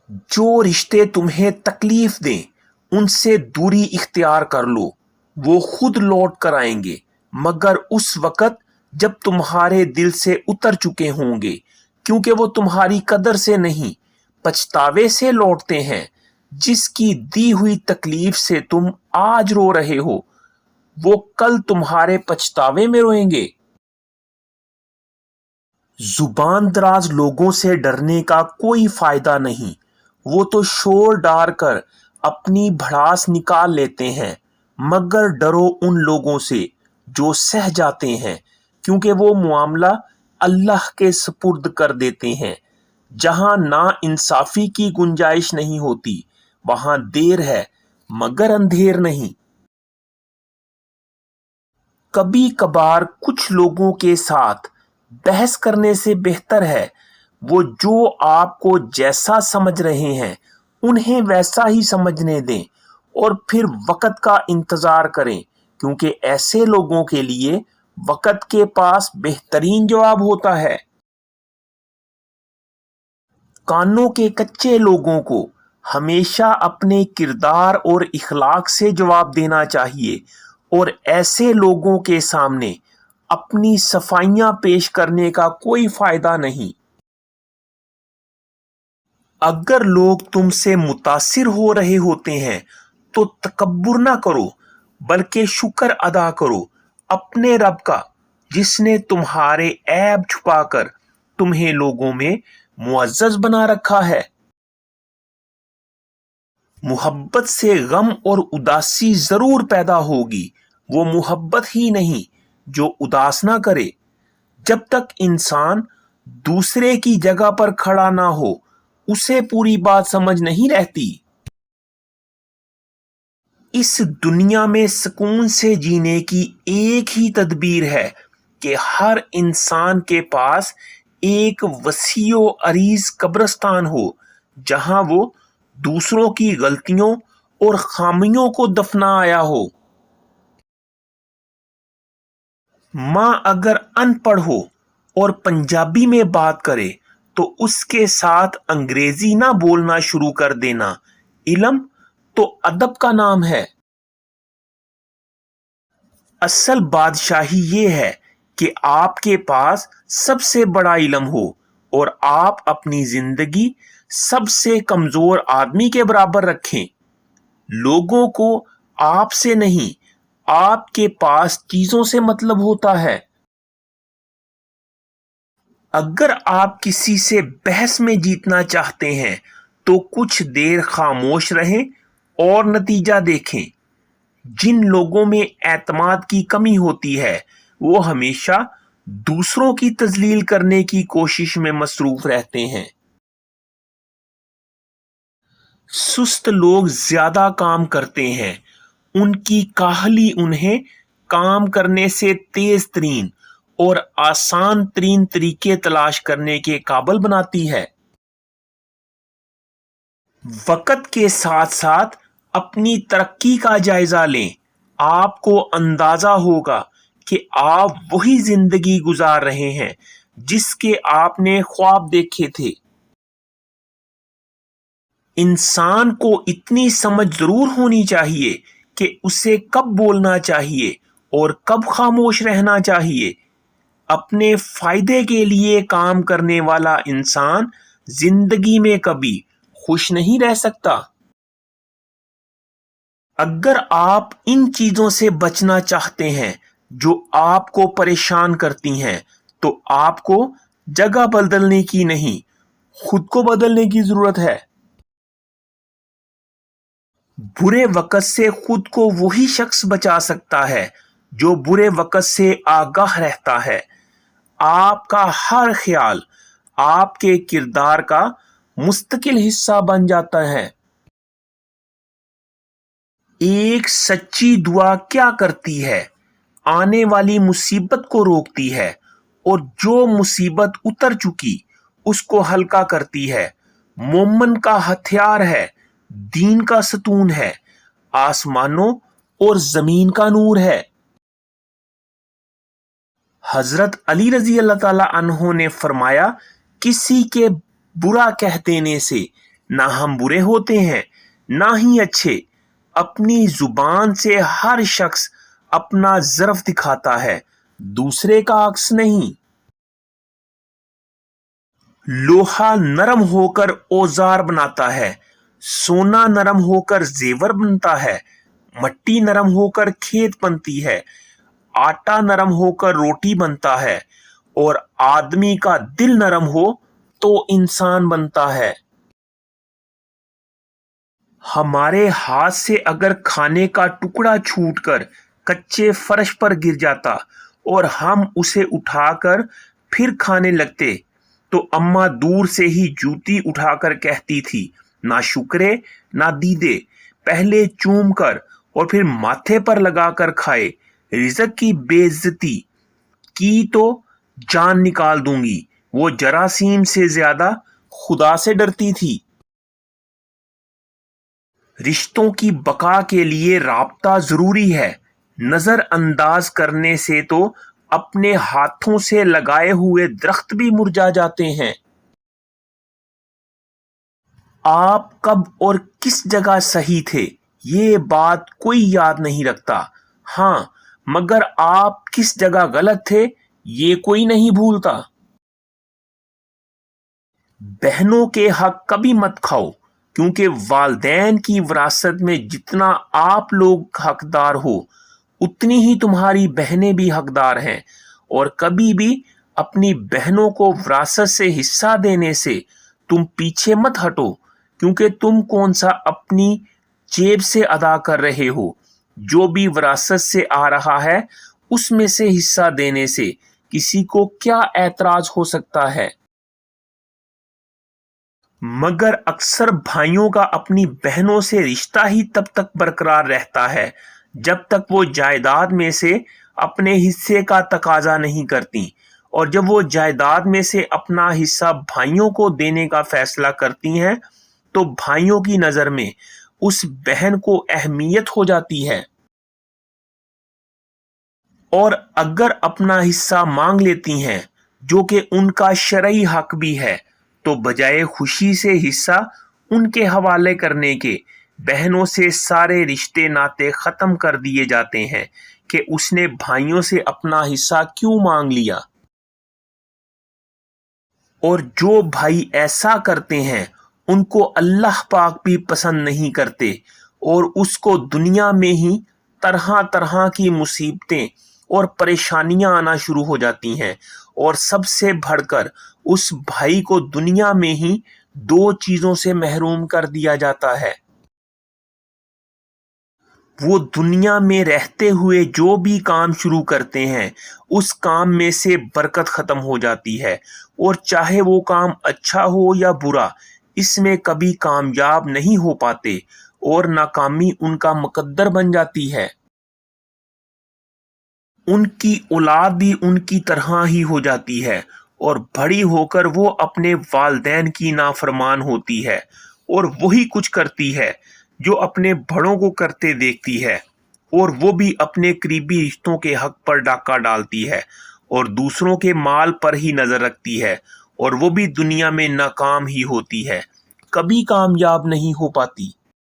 جو رشتے تمہیں تکلیف دیں ان سے دوری اختیار کر لو، وہ خود لوٹ کر آئیں گے، مگر اس وقت جب تمہارے دل سے اتر چکے ہوں گے، کیونکہ وہ تمہاری قدر سے نہیں پچھتاوے سے لوٹتے ہیں۔ جس کی دی ہوئی تکلیف سے تم آج رو رہے ہو، وہ کل تمہارے پچھتاوے میں روئیں گے۔ زبان دراز لوگوں سے ڈرنے کا کوئی فائدہ نہیں، وہ تو شور ڈال کر اپنی بھڑاس نکال لیتے ہیں، مگر ڈرو ان لوگوں سے جو سہ جاتے ہیں، کیونکہ وہ معاملہ اللہ کے سپرد کر دیتے ہیں۔ جہاں نا انصافی کی گنجائش نہیں ہوتی، وہاں دیر ہے مگر اندھیر نہیں۔ کبھی کبھار کچھ لوگوں کے ساتھ بحث کرنے سے بہتر ہے وہ جو آپ کو جیسا سمجھ رہے ہیں انہیں ویسا ہی سمجھنے دیں، اور پھر وقت کا انتظار کریں، کیونکہ ایسے لوگوں کے لیے وقت کے پاس بہترین جواب ہوتا ہے۔ کانوں کے کچے لوگوں کو ہمیشہ اپنے کردار اور اخلاق سے جواب دینا چاہیے، اور ایسے لوگوں کے سامنے اپنی صفائیاں پیش کرنے کا کوئی فائدہ نہیں۔ اگر لوگ تم سے متاثر ہو رہے ہوتے ہیں تو تکبر نہ کرو، بلکہ شکر ادا کرو اپنے رب کا، جس نے تمہارے عیب چھپا کر تمہیں لوگوں میں معزز بنا رکھا ہے۔ محبت سے غم اور اداسی ضرور پیدا ہوگی، وہ محبت ہی نہیں جو اداس نہ کرے۔ جب تک انسان دوسرے کی جگہ پر کھڑا نہ ہو اسے پوری بات سمجھ نہیں رہتی۔ اس دنیا میں سکون سے جینے کی ایک ہی تدبیر ہے کہ ہر انسان کے پاس ایک وسیع و عریض قبرستان ہو جہاں وہ دوسروں کی غلطیوں اور خامیوں کو دفنا آیا ہو۔ ماں اگر ان پڑھ ہو اور پنجابی میں بات کرے تو اس کے ساتھ انگریزی نہ بولنا شروع کر دینا۔ علم تو ادب کا نام ہے۔ اصل بادشاہی یہ ہے کہ آپ کے پاس سب سے بڑا علم ہو اور آپ اپنی زندگی سب سے کمزور آدمی کے برابر رکھیں۔ لوگوں کو آپ سے نہیں، آپ کے پاس چیزوں سے مطلب ہوتا ہے۔ اگر آپ کسی سے بحث میں جیتنا چاہتے ہیں تو کچھ دیر خاموش رہیں اور نتیجہ دیکھیں۔ جن لوگوں میں اعتماد کی کمی ہوتی ہے وہ ہمیشہ دوسروں کی تذلیل کرنے کی کوشش میں مصروف رہتے ہیں۔ سست لوگ زیادہ کام کرتے ہیں، ان کی کاہلی انہیں کام کرنے سے تیز ترین اور آسان ترین طریقے تلاش کرنے کے قابل بناتی ہے۔ وقت کے ساتھ ساتھ اپنی ترقی کا جائزہ لیں، آپ کو اندازہ ہوگا کہ آپ وہی زندگی گزار رہے ہیں جس کے آپ نے خواب دیکھے تھے۔ انسان کو اتنی سمجھ ضرور ہونی چاہیے کہ اسے کب بولنا چاہیے اور کب خاموش رہنا چاہیے۔ اپنے فائدے کے لیے کام کرنے والا انسان زندگی میں کبھی خوش نہیں رہ سکتا۔ اگر آپ ان چیزوں سے بچنا چاہتے ہیں جو آپ کو پریشان کرتی ہیں تو آپ کو جگہ بدلنے کی نہیں، خود کو بدلنے کی ضرورت ہے۔ برے وقت سے خود کو وہی شخص بچا سکتا ہے جو برے وقت سے آگاہ رہتا ہے۔ آپ کا ہر خیال آپ کے کردار کا مستقل حصہ بن جاتا ہے۔ ایک سچی دعا کیا کرتی ہے؟ آنے والی مصیبت کو روکتی ہے، اور جو مصیبت اتر چکی اس کو ہلکا کرتی ہے۔ مومن کا ہتھیار ہے، دین کا ستون ہے، آسمانوں اور زمین کا نور ہے۔ حضرت علی رضی اللہ تعالی عنہ نے فرمایا، کسی کے برا کہہ دینے سے نہ ہم برے ہوتے ہیں نہ ہی اچھے. اپنی زبان سے ہر شخص اپنا ظرف دکھاتا ہے، دوسرے کا عکس نہیں. لوہا نرم ہو کر اوزار بناتا ہے، سونا نرم ہو کر زیور بنتا ہے، مٹی نرم ہو کر کھیت بنتی ہے، آٹا نرم ہو کر روٹی بنتا ہے، اور آدمی کا دل نرم ہو تو انسان بنتا ہے. ہمارے ہاتھ سے اگر کھانے کا ٹکڑا چھوٹ کر کچے فرش پر گر جاتا اور ہم اسے اٹھا کر پھر کھانے لگتے تو اماں دور سے ہی جوتی اٹھا کر کہتی تھی، نہ شکرے نہ دیدے، پہلے چوم کر اور پھر ماتھے پر لگا کر کھائے، رزق کی بے عزتی کی تو جان نکال دوں گی. وہ جراثیم سے زیادہ خدا سے ڈرتی تھی. رشتوں کی بقا کے لیے رابطہ ضروری ہے. نظر انداز کرنے سے تو اپنے ہاتھوں سے لگائے ہوئے درخت بھی مرجھا جاتے ہیں. آپ کب اور کس جگہ صحیح تھے یہ بات کوئی یاد نہیں رکھتا، ہاں مگر آپ کس جگہ غلط تھے یہ کوئی نہیں بھولتا. بہنوں کے حق کبھی مت کھاؤ، کیونکہ والدین کی وراثت میں جتنا آپ لوگ حقدار ہو اتنی ہی تمہاری بہنیں بھی حقدار ہیں. اور کبھی بھی اپنی بہنوں کو وراثت سے حصہ دینے سے تم پیچھے مت ہٹو، کیونکہ تم کون سا اپنی جیب سے ادا کر رہے ہو. جو بھی وراثت سے آ رہا ہے اس میں سے حصہ دینے سے کسی کو کیا اعتراض ہو سکتا ہے. مگر اکثر بھائیوں کا اپنی بہنوں سے رشتہ ہی تب تک برقرار رہتا ہے جب تک وہ جائیداد میں سے اپنے حصے کا تقاضا نہیں کرتی، اور جب وہ جائیداد میں سے اپنا حصہ بھائیوں کو دینے کا فیصلہ کرتی ہیں تو بھائیوں کی نظر میں اس بہن کو اہمیت ہو جاتی ہے. اور اگر اپنا حصہ مانگ لیتی ہیں جو کہ ان کا شرعی حق بھی ہے تو بجائے خوشی سے حصہ ان کے حوالے کرنے کے بہنوں سے سارے رشتے ناطے ختم کر دیے جاتے ہیں کہ اس نے بھائیوں سے اپنا حصہ کیوں مانگ لیا. اور جو بھائی ایسا کرتے ہیں ان کو اللہ پاک بھی پسند نہیں کرتے، اور اس کو دنیا میں ہی طرح طرح کی مصیبتیں اور پریشانیاں آنا شروع ہو جاتی ہیں، اور سب سے بڑھ کر اس بھائی کو دنیا میں ہی 2 چیزوں سے محروم کر دیا جاتا ہے. وہ دنیا میں رہتے ہوئے جو بھی کام شروع کرتے ہیں اس کام میں سے برکت ختم ہو جاتی ہے، اور چاہے وہ کام اچھا ہو یا برا اس میں کبھی کامیاب نہیں ہو پاتے، اور ناکامی ان کا مقدر بن جاتی ہے. ان کی اولاد بھی ان کی طرح ہی ہو جاتی ہے، اور بڑی ہو کر وہ اپنے والدین کی نافرمان ہوتی ہے، اور وہی کچھ کرتی ہے جو اپنے بڑوں کو کرتے دیکھتی ہے، اور وہ بھی اپنے قریبی رشتوں کے حق پر ڈاکہ ڈالتی ہے اور دوسروں کے مال پر ہی نظر رکھتی ہے، اور وہ بھی دنیا میں ناکام ہی ہوتی ہے، کبھی کامیاب نہیں ہو پاتی.